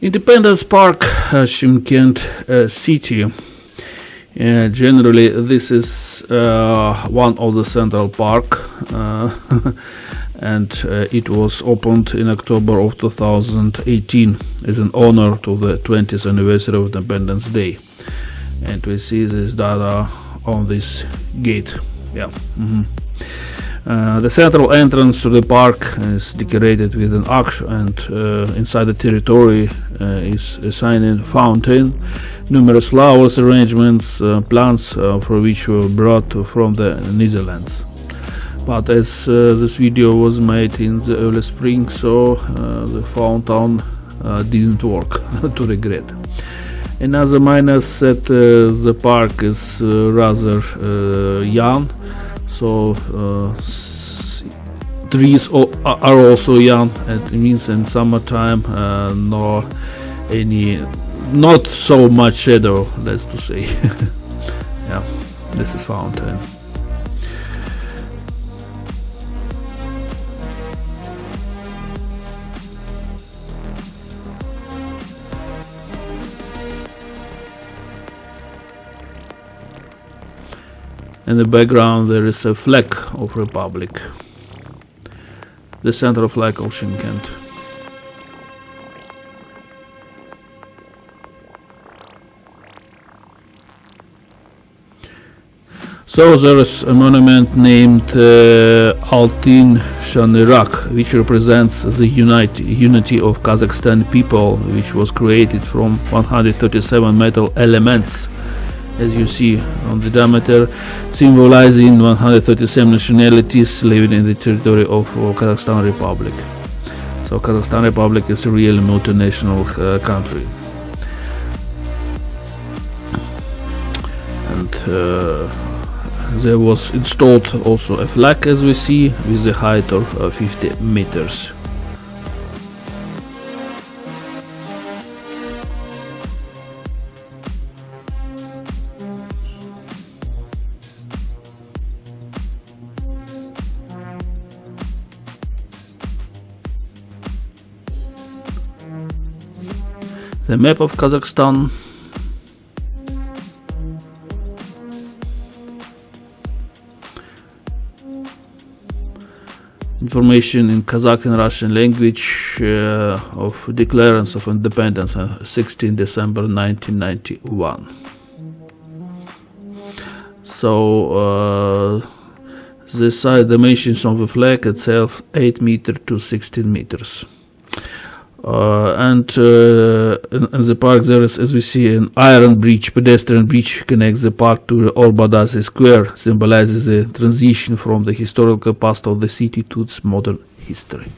Independence Park, Shymkent city. Generally, this is one of the central park, and it was opened in October of 2018 as an honor to the 20th anniversary of Independence Day. And we see this data on this gate. Yeah. The central entrance to the park is decorated with an arch, and inside the territory is a signing fountain, numerous flowers arrangements, plants for which were brought from the Netherlands. But as this video was made in the early spring, so the fountain didn't work, to regret. Another minus that the park is rather young, so trees are also young, and it means in summertime not so much shadow, let's to say. Yeah, this is fountain. In the background there is a flag of Republic, the central flag of Shymkent. So there is a monument named Altyn Shanyraq, which represents the unity of Kazakhstani people, which was created from 137 metal elements, as you see on the diameter, symbolizing 137 nationalities living in the territory of Kazakhstan Republic. So Kazakhstan Republic is a real multinational country. And there was installed also a flag, as we see, with a height of 50 meters. The map of Kazakhstan. Information in Kazakh and Russian language of declarance of independence on 16 December 1991. So this side dimensions of the flag itself 8 meters to 16 meters. And in the park there is, as we see, an iron bridge, pedestrian bridge, connects the park to the Ordabassy Square, symbolizes the transition from the historical past of the city to its modern history.